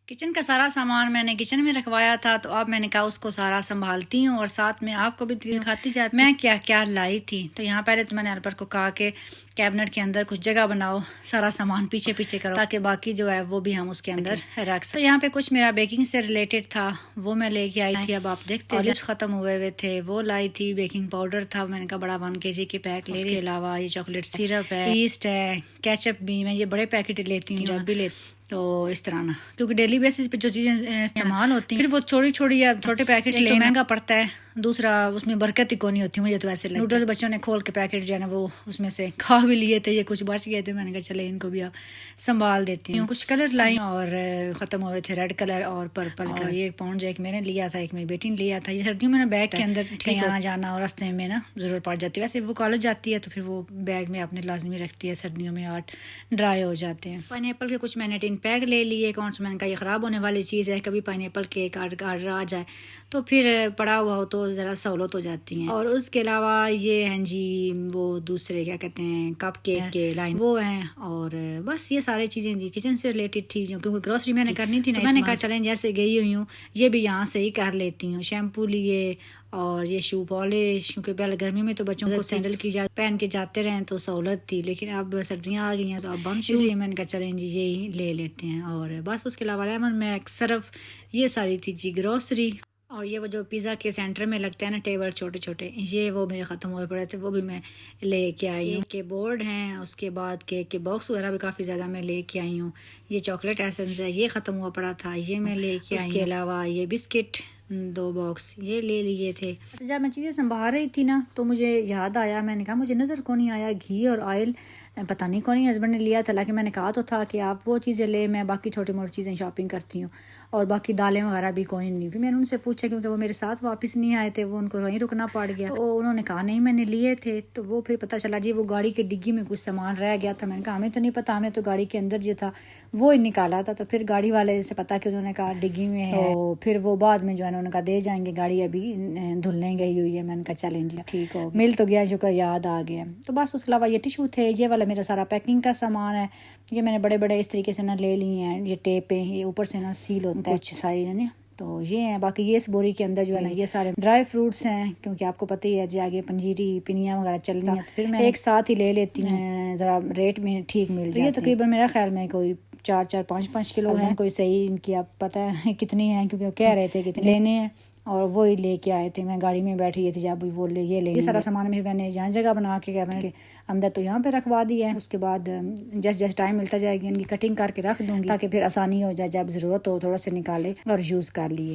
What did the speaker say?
Kitchen का सारा सामान मैंने किचन में रखवाया था, तो अब मैंने कहा उसको सारा संभालती हूँ और साथ में आपको भी दिखाती जाती मैं क्या क्या लाई थी। तो यहाँ पहले तो मैंने हेल्पर को कहा कि कैबिनेट के अंदर कुछ जगह बनाओ, सारा सामान पीछे पीछे करो ताकि बाकी जो है वो भी हम उसके अंदर रख सकें। तो यहाँ पे कुछ मेरा बेकिंग से रिलेटेड था, वो मैं लेके आई थी। अब आप देखते हैं लिप्स खत्म हुए थे, वो लाई थी। बेकिंग पाउडर था, मैंने कहा बड़ा 1 kg के पैक ले। इसके अलावा ये चॉकलेट सिरप है, ईस्ट है, केचप भी मैं ये बड़े पैकेट लेती हूँ जब भी लेती। तो इस तरह ना, क्योंकि डेली बेसिस पे जो चीजें इस्तेमाल होती हैं फिर वो छोटी छोटी या छोटे पैकेट ले महंगा पड़ता है, दूसरा उसमें बरकत ही कोनी होती। मुझे तो ऐसे लगता है। नूडल्स बच्चों ने खोल के पैकेट जो है ना वो उसमें से खा भी लिए थे, ये कुछ बच गए थे। मैंने कहा चले इनको भी आप संभाल देती हूँ। कुछ कलर लाई और खत्म हुए थे, रेड कलर और पर्पल का। ये 1 पाउंड एक मैंने लिया था, एक मेरी बेटी ने लिया था। ये सर्दियों में बैग के अंदर कहीं आना जाना और रास्ते में ना जरूरत पड़ जाती है। वैसे वो कॉलेज जाती है तो फिर वो बैग में आपने लाजमी रखती है, सर्दियों में और ड्राई हो जाते हैं। पाइनएप्पल के कुछ मैंने 10 पैक ले लिए। कौन सा मैंने कहा ये ख़राब होने वाली चीज़ है, कभी पाइनएप्पल केक आर्डर आ जाए तो फिर पड़ा हुआ हो तो ज़रा सहूलत हो जाती है। और उसके अलावा ये हैं जी वो दूसरे क्या कहते हैं कप केक के लाइन वो हैं। और बस ये सारी चीज़ें जी किचन से रिलेटेड थी, क्योंकि ग्रोसरी मैंने करनी थी ना। तो मैंने कहा चलें जैसे गई हुई हूँ ये भी यहाँ से ही कर लेती हूँ। शैम्पू लिए और ये शू पॉलिश, क्योंकि पहले गर्मी में तो बच्चों को सैंडल की पहन के जाते रहे तो सहूलत थी, लेकिन अब सर्दियाँ आ गई हैं तो अब बंद, इसलिए मैंने कहा चलें जी यही ले लेते हैं। और बस उसके अलावा लेमन मैक, सर्फ, ये सारी थी जी ग्रोसरी। और ये वो जो पिज़्ज़ा के सेंटर में लगता है ना टेबल छोटे छोटे, ये वो मेरे ख़त्म हुए पड़े थे, वो भी मैं लेके आई हूँ। के बोर्ड हैं, उसके बाद केक के बॉक्स वगैरह भी काफ़ी ज़्यादा मैं लेके आई हूँ। ये चॉकलेट एसेंस है, ये ख़त्म हुआ पड़ा था, ये मैं लेके आई। उसके अलावा ये बिस्किट 2 बॉक्स ये ले लिए थे। अच्छा, जब मैं चीज़ें संभाल रही थी ना तो मुझे याद आया, मैंने कहा मुझे नज़र कौन नहीं आया घी और ऑयल, पता नहीं कौन ही हस्बैंड ने लिया था। लेकिन मैंने कहा तो था कि आप वो चीज़ें ले, मैं बाकी छोटी मोटी चीज़ें शॉपिंग करती हूँ। और बाकी दालें वगैरह भी कोई नहीं। फिर मैंने उनसे पूछा, क्योंकि वो मेरे साथ वापस नहीं आए थे, वो उनको वहीं रुकना पड़ गया। तो उन्होंने कहा नहीं मैंने लिए थे। तो वो फिर पता चला जी वो गाड़ी के डिग्गी में कुछ सामान रह गया था। मैंने कहा हमें तो नहीं पता, हमने तो गाड़ी के अंदर जो था वो ही निकाला था। तो फिर गाड़ी वाले से पता कि उन्होंने कहा डिग्गी में है, तो फिर वो बाद में जो है उन्होंने कहा दे जाएंगे, गाड़ी अभी धुलने गई हुई है। मैंने कहा चल इंडिया ठीक हो, मिल तो गया, शुक्र याद आ गया। तो बस उसके अलावा ये टिशू थे, ये वाला मेरा सारा पैकिंग का सामान है। ये मैंने बड़े बड़े इस तरीके से ना ले लिए हैं, ये टेप है, ये ऊपर से ना सील होता है कुछ साइड है ना, तो ये है। बाकी ये इस बोरी के अंदर जो है ना ये सारे ड्राई फ्रूट्स हैं, क्योंकि आपको पता ही है जी आगे पंजीरी पिनिया वगैरह चलनी है, तो फिर मैं एक साथ ही ले लेती हूँ, ज़रा रेट में ठीक मिल जाए। ये तकरीबन मेरा ख्याल में कोई 4-5 किलो है, कोई सही इनकी आप पता है कितनी है, क्योंकि वो कह रहे थे कितने लेने हैं और वो ही लेके आए थे। मैं गाड़ी में बैठी थी जब वो ये सारा सामान फिर मैंने यहाँ जगह बना के कैबिनेट के अंदर तो यहाँ पे रखवा दिया है। उसके बाद जैसे टाइम मिलता जाएगी इनकी कटिंग करके रख दूंगी, ताकि फिर आसानी हो जाए, जब ज़रूरत हो थोड़ा सा निकाले और यूज़ कर लिए।